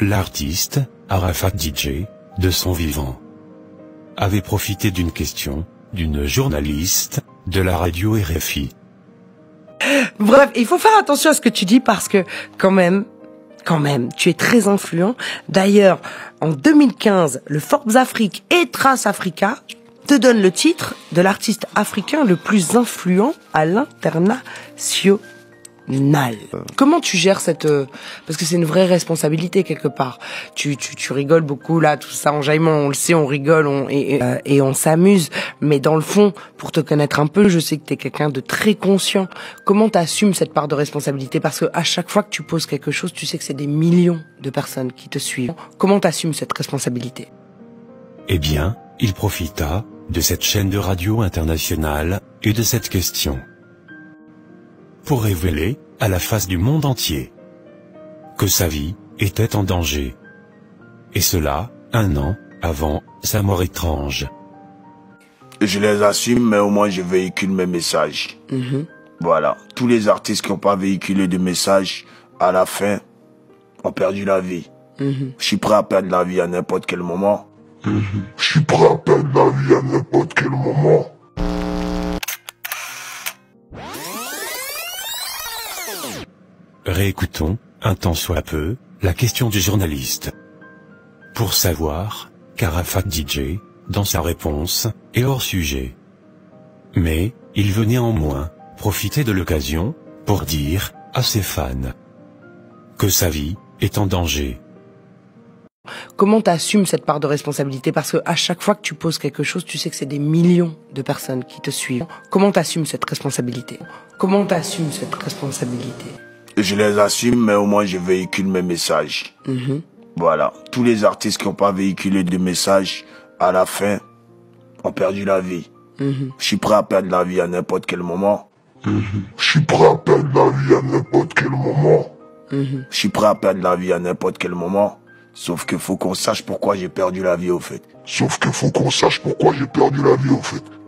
l'artiste, Arafat DJ, de son vivant, avait profité d'une question, d'une journaliste, de la radio RFI. Bref, il faut faire attention à ce que tu dis parce que, quand même, tu es très influent. D'ailleurs, en 2015, le Forbes Afrique et Trace Africa te donne le titre de l'artiste africain le plus influent à l'international. Comment tu gères cette... parce que c'est une vraie responsabilité quelque part. Tu rigoles beaucoup là, tout ça enjaillement, on le sait, on rigole et on s'amuse. Mais dans le fond, pour te connaître un peu, je sais que t'es quelqu'un de très conscient. Comment t'assumes cette part de responsabilité? Parce que à chaque fois que tu poses quelque chose, tu sais que c'est des millions de personnes qui te suivent. Comment t'assumes cette responsabilité? Eh bien, il profita de cette chaîne de radio internationale et de cette question pour révéler, à la face du monde entier, que sa vie était en danger. Et cela, 1 an avant sa mort étrange. Je les assume, mais au moins je véhicule mes messages. Voilà. Tous les artistes qui n'ont pas véhiculé de messages, à la fin, ont perdu la vie. Je suis prêt à perdre la vie à n'importe quel moment. Je suis prêt à perdre la vie à n'importe quel moment. Réécoutons, un tant soit peu, la question du journaliste. Pour savoir, qu'Arafat DJ, dans sa réponse, est hors sujet. Mais, il veut néanmoins profiter de l'occasion pour dire à ses fans que sa vie est en danger. Comment t'assumes cette part de responsabilité? Parce que à chaque fois que tu poses quelque chose, tu sais que c'est des millions de personnes qui te suivent. Comment t'assumes cette responsabilité? Comment t'assumes cette responsabilité? Je les assume, mais au moins je véhicule mes messages. Voilà. Tous les artistes qui n'ont pas véhiculé de messages, à la fin, ont perdu la vie. Je suis prêt à perdre la vie à n'importe quel moment. Je suis prêt à perdre la vie à n'importe quel moment. Je suis prêt à perdre la vie à n'importe quel moment. Sauf qu'il faut qu'on sache pourquoi j'ai perdu la vie au fait.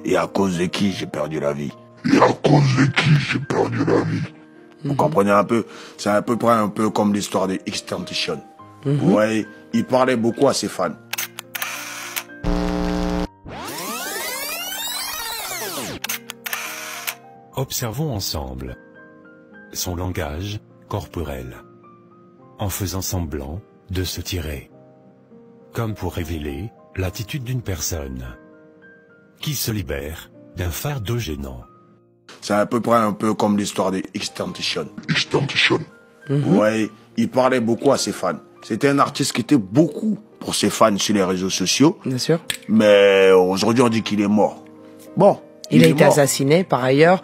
Et à cause de qui j'ai perdu la vie. Vous comprenez un peu? C'est à peu près un peu comme l'histoire de XXXTentacion. Vous voyez, il parlait beaucoup à ses fans. Observons ensemble son langage corporel, en faisant semblant de se tirer, comme pour révéler l'attitude d'une personne qui se libère d'un fardeau gênant. C'est à peu près un peu comme l'histoire de XXXTentacion. Vous voyez, il parlait beaucoup à ses fans. C'était un artiste qui était beaucoup pour ses fans sur les réseaux sociaux. Bien sûr. Mais aujourd'hui, on dit qu'il est mort. Bon, il a été assassiné par ailleurs.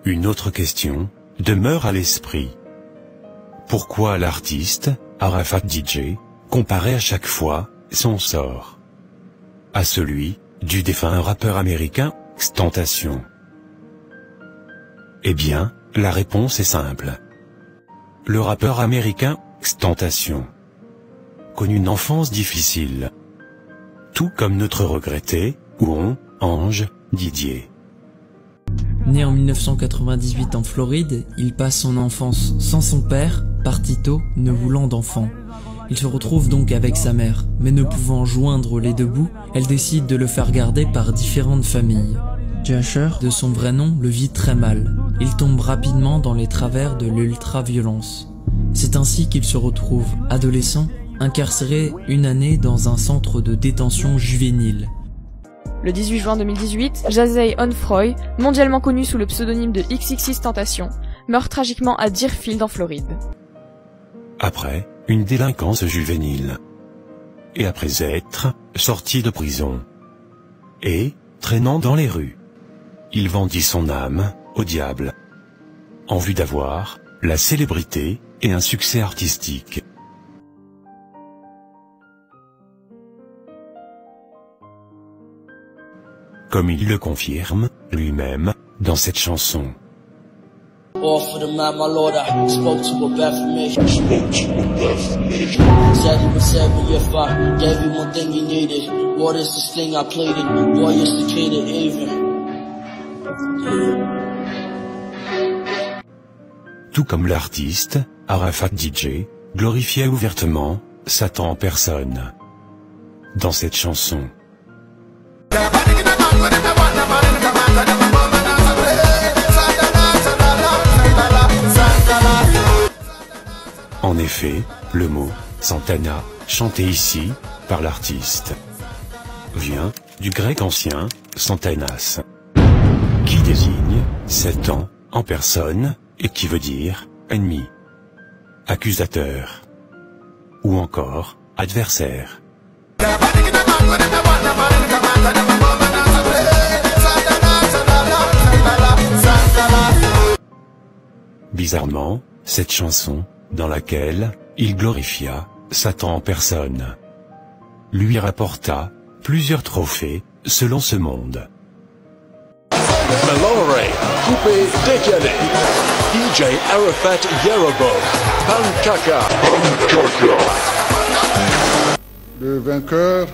Une autre question demeure à l'esprit. Pourquoi l'artiste, Arafat DJ, comparait à chaque fois son sort à celui du défunt rappeur américain XXXTentacion? Eh bien, la réponse est simple. Le rappeur américain XXXTentacion connut une enfance difficile, tout comme notre regretté Ange Didier. Né en 1998 en Floride, il passe son enfance sans son père, parti tôt, ne voulant d'enfant. Il se retrouve donc avec sa mère, mais ne pouvant joindre les deux bouts, elle décide de le faire garder par différentes familles. Jasher, de son vrai nom, le vit très mal. Il tombe rapidement dans les travers de l'ultra-violence. C'est ainsi qu'il se retrouve, adolescent, incarcéré 1 année dans un centre de détention juvénile. Le 18 juin 2018, Jazey Onfroy, mondialement connu sous le pseudonyme de XXXTentacion, meurt tragiquement à Deerfield en Floride. Après une délinquance juvénile, et après être sorti de prison, et traînant dans les rues, il vendit son âme au diable, en vue d'avoir la célébrité et un succès artistique. Comme il le confirme lui-même dans cette chanson. All for the man, my lord, I spoke to her bad for me. Said he was 7 if I gave you one thing you needed. What is this thing I pleaded? Boy, you're sophisticated even. Tout comme l'artiste, Arafat DJ, glorifiait ouvertement Satan en personne. Dans cette chanson, en effet, le mot « Santana » chanté ici, par l'artiste, vient du grec ancien « Santanas », qui désigne Satan en personne et qui veut dire « ennemi », « accusateur » ou encore « adversaire ». Bizarrement, cette chanson, dans laquelle il glorifia Satan en personne, lui rapporta plusieurs trophées selon ce monde. Malore, Coupe Dekele, DJ Arafat Yerobo, Pankaka. Le vainqueur,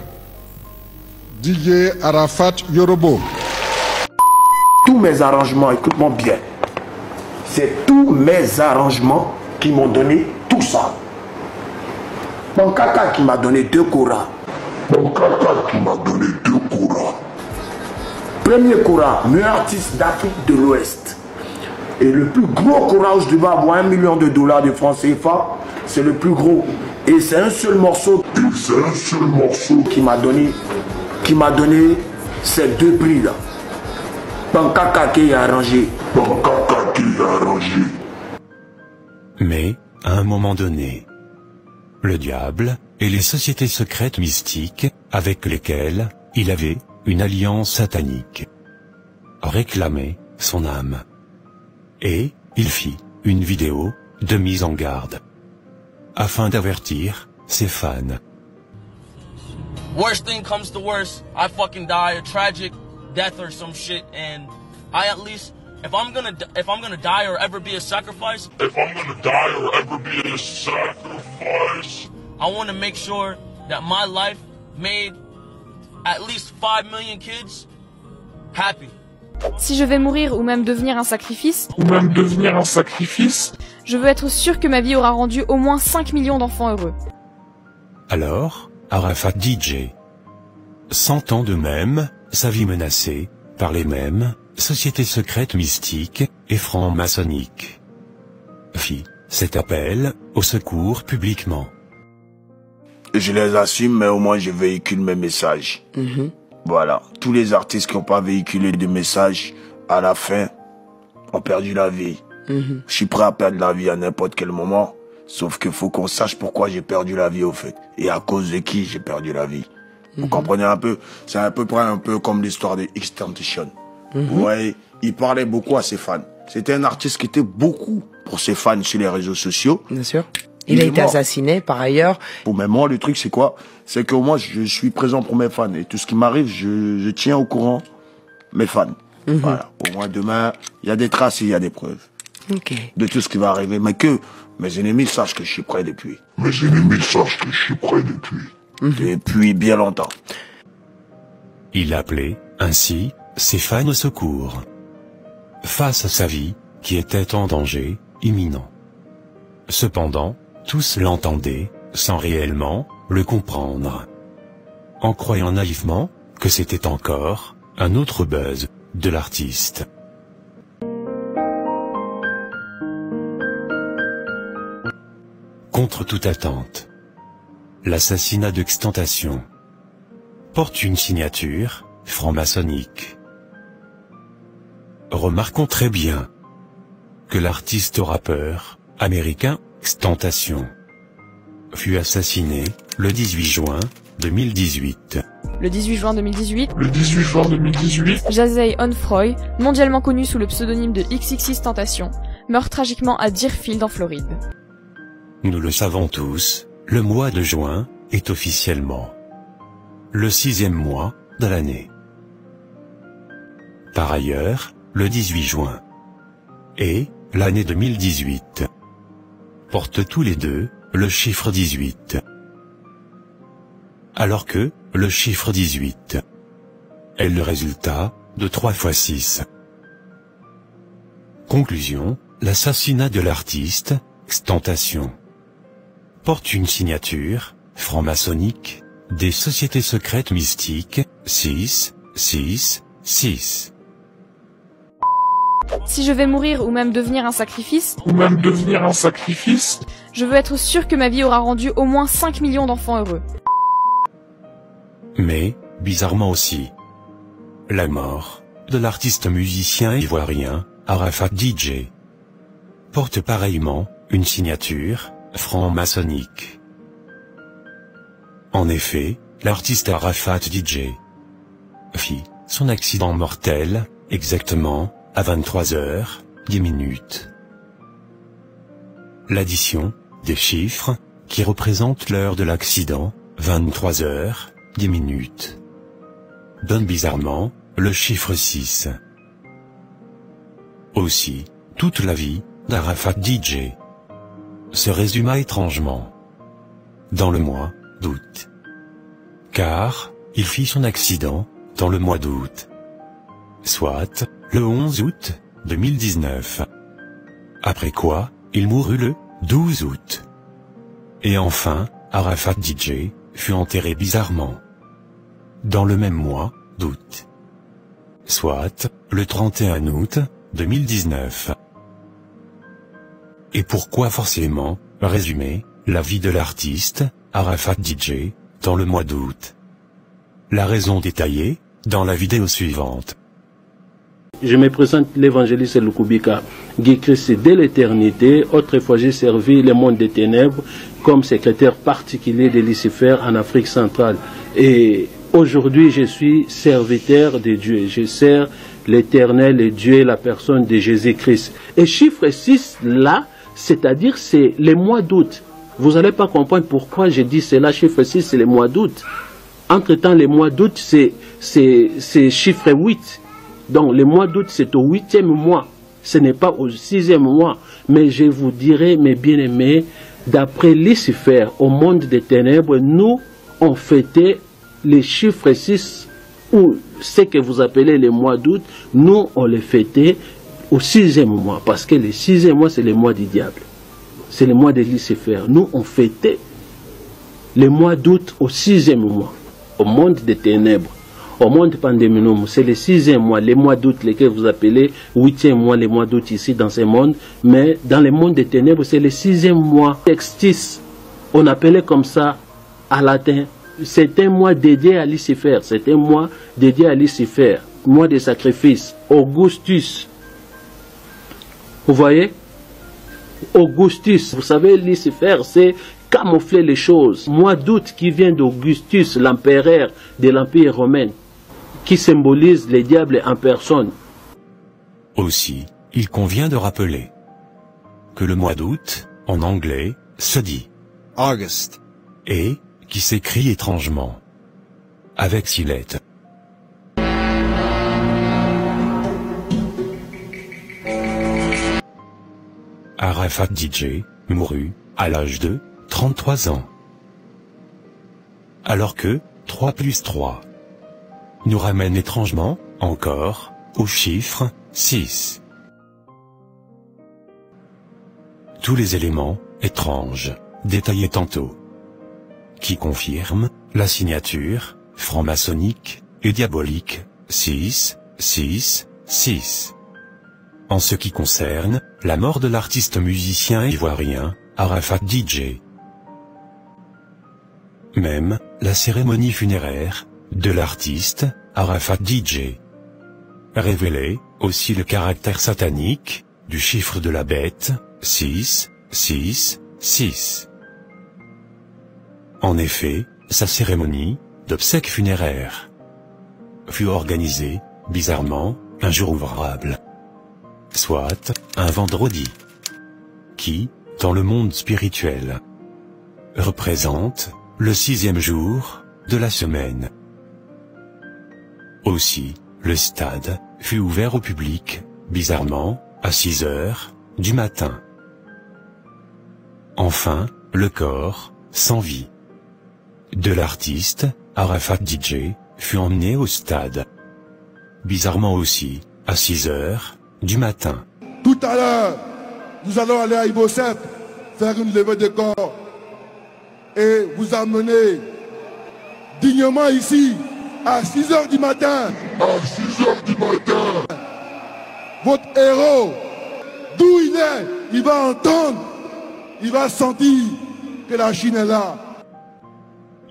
DJ Arafat Yerobo. Tous mes arrangements, écoute-moi bien, c'est tous mes arrangements qui m'ont donné tout ça. Pankaka qui m'a donné 2 koras. Premier Kora, meilleur artiste d'Afrique de l'Ouest. Et le plus gros Kora où je devais avoir $1 million de francs CFA, c'est le plus gros. Et c'est un seul morceau qui m'a donné ces 2 prix là. Pankaka qui a arrangé. Mais, à un moment donné, le diable et les sociétés secrètes mystiques, avec lesquelles il avait une alliance satanique, réclamaient son âme. Et il fit une vidéo de mise en garde, afin d'avertir ses fans. Worst thing comes to worst, I fucking die a tragic death or some shit, and I at least, if I'm gonna die or ever be a sacrifice, I want to make sure that my life made at least 5 million kids happy. Si je vais mourir ou même devenir un sacrifice, je veux être sûr que ma vie aura rendu au moins 5 millions d'enfants heureux. Alors, Arafat DJ, sentant de même sa vie menacée par les mêmes sociétés secrètes mystiques et francs-maçonniques, fit cet appel au secours publiquement. Je les assume, mais au moins je véhicule mes messages. Voilà. Tous les artistes qui n'ont pas véhiculé de messages, à la fin, ont perdu la vie. Je suis prêt à perdre la vie à n'importe quel moment, sauf qu'il faut qu'on sache pourquoi j'ai perdu la vie au fait. Et à cause de qui j'ai perdu la vie. Vous comprenez un peu? C'est à peu près un peu comme l'histoire de XXXTentacion. Vous voyez, il parlait beaucoup à ses fans. C'était un artiste qui était beaucoup pour ses fans sur les réseaux sociaux. Bien sûr. Il a été assassiné par ailleurs. Pour moi, le truc c'est quoi? C'est que moi, je suis présent pour mes fans. Et tout ce qui m'arrive, je tiens au courant mes fans. Voilà. Au moins demain, il y a des traces et il y a des preuves. De tout ce qui va arriver. Mais que mes ennemis sachent que je suis prêt depuis. Depuis bien longtemps. Il appelait ainsi ses fans au secours, face à sa vie qui était en danger imminent. Cependant, tous l'entendaient sans réellement le comprendre, en croyant naïvement que c'était encore un autre buzz de l'artiste. Contre toute attente, l'assassinat de XXXTentacion porte une signature franc-maçonnique. Remarquons très bien que l'artiste rappeur américain XXXTentacion fut assassiné le 18 juin 2018. Le 18 juin 2018, Jazey Onfroy, mondialement connu sous le pseudonyme de XXXTentacion, meurt tragiquement à Deerfield en Floride. Nous le savons tous, le mois de juin est officiellement le 6e mois de l'année. Par ailleurs, le 18 juin et l'année 2018 portent tous les deux le chiffre 18. Alors que le chiffre 18 est le résultat de 3 fois 6. Conclusion, l'assassinat de l'artiste XXXTentacion porte une signature franc-maçonnique des sociétés secrètes mystiques 666. Si je vais mourir ou même devenir un sacrifice, je veux être sûr que ma vie aura rendu au moins 5 millions d'enfants heureux. Mais, bizarrement aussi, la mort de l'artiste musicien ivoirien Arafat DJ porte pareillement une signature franc-maçonnique. En effet, l'artiste Arafat DJ fit son accident mortel exactement à 23h10. L'addition des chiffres qui représentent l'heure de l'accident, 23h10, donne bizarrement le chiffre 6. Aussi, toute la vie d'Arafat DJ se résuma étrangement dans le mois d'août. Car, il fit son accident dans le mois d'août, soit le 11 août 2019. Après quoi, il mourut le 12 août. Et enfin, Arafat DJ fut enterré bizarrement dans le même mois d'août, soit le 31 août 2019. Et pourquoi forcément résumer la vie de l'artiste Arafat DJ dans le mois d'août? La raison détaillée dans la vidéo suivante. Je me présente l'évangéliste Lukubika Guy Christ dès l'éternité. Autrefois j'ai servi le monde des ténèbres comme secrétaire particulier de Lucifer en Afrique centrale. Et aujourd'hui je suis serviteur de Dieu. Je sers l'éternel et Dieu, la personne de Jésus-Christ. Et chiffre 6 là, c'est-à-dire c'est le mois d'août. Vous n'allez pas comprendre pourquoi je dis cela. Chiffre 6 c'est le mois d'août. Entre-temps le mois d'août c'est chiffre 8. Donc le mois d'août c'est au 8e mois, ce n'est pas au 6e mois. Mais je vous dirai, mes bien-aimés, d'après Lucifer, au monde des ténèbres, nous on fêtait les chiffres 6, ou ce que vous appelez le mois d'août, nous on les fêtait au 6e mois, parce que le 6e mois c'est le mois du diable, c'est le mois de Lucifer. Nous on fêtait le mois d'août au 6e mois, au monde des ténèbres. Au monde pandéminum, c'est le 6e mois, les mois d'août, lesquels vous appelez 8e mois, les mois d'août ici dans ce monde. Mais dans le monde des ténèbres, c'est le 6e mois. Sextis, on appelait comme ça à latin. C'est un mois dédié à Lucifer. C'est un mois dédié à Lucifer. Mois de sacrifice. Augustus. Vous voyez? Augustus. Vous savez, Lucifer, c'est camoufler les choses. Mois d'août qui vient d'Augustus, l'empereur de l'Empire romain, qui symbolise le diable en personne. Aussi, il convient de rappeler que le mois d'août, en anglais, se dit August, et qui s'écrit étrangement avec 6 lettres. Arafat DJ mourut à l'âge de 33 ans. Alors que 3 plus 3 nous ramène étrangement, encore, au chiffre 6. Tous les éléments étranges, détaillés tantôt, qui confirment la signature franc-maçonnique et diabolique 666. En ce qui concerne la mort de l'artiste musicien ivoirien Arafat DJ. Même la cérémonie funéraire de l'artiste Arafat DJ révélait aussi le caractère satanique du chiffre de la bête 666. En effet, sa cérémonie d'obsèques funéraires fut organisée, bizarrement, un jour ouvrable, soit un vendredi, qui, dans le monde spirituel, représente le 6e jour de la semaine. Aussi, le stade fut ouvert au public, bizarrement, à 6h du matin. Enfin, le corps, sans vie, de l'artiste Arafat DJ fut emmené au stade, bizarrement aussi, à 6h du matin. Tout à l'heure, nous allons aller à Ibosep faire une levée de corps et vous amener dignement ici à 6 h du matin. À 6 h du matin. Votre héros, d'où il va entendre, il va sentir que la Chine est là.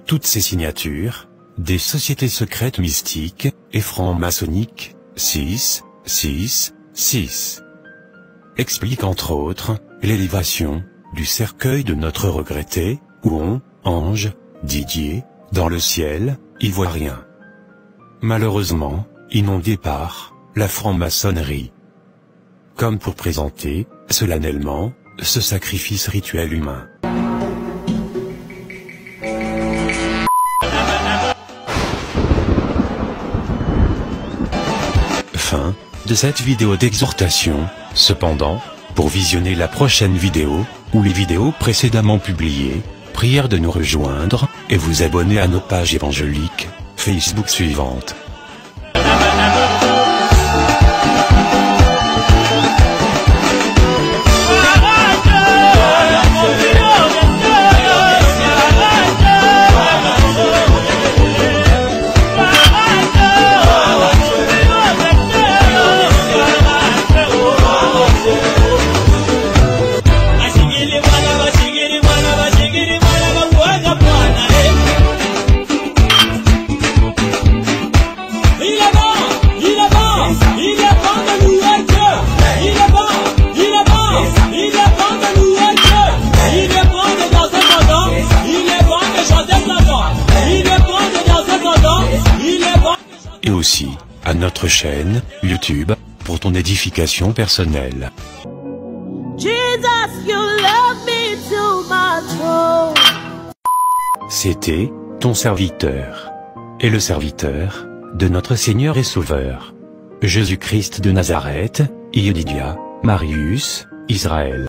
Toutes ces signatures, des sociétés secrètes mystiques et franc-maçonniques, 666, expliquent entre autres l'élévation du cercueil de notre regretté, Ouon, Ange, Didier, dans le ciel, ivoirien. Malheureusement, inondé par la franc-maçonnerie. Comme pour présenter, solennellement, ce sacrifice rituel humain. Fin de cette vidéo d'exhortation. Cependant, pour visionner la prochaine vidéo, ou les vidéos précédemment publiées, prière de nous rejoindre, et vous abonner à nos pages évangéliques, Facebook suivantes. Et aussi, à notre chaîne, YouTube, pour ton édification personnelle. C'était, ton serviteur. Et le serviteur, de notre Seigneur et Sauveur. Jésus-Christ de Nazareth, Yedidia, Marius, Israël.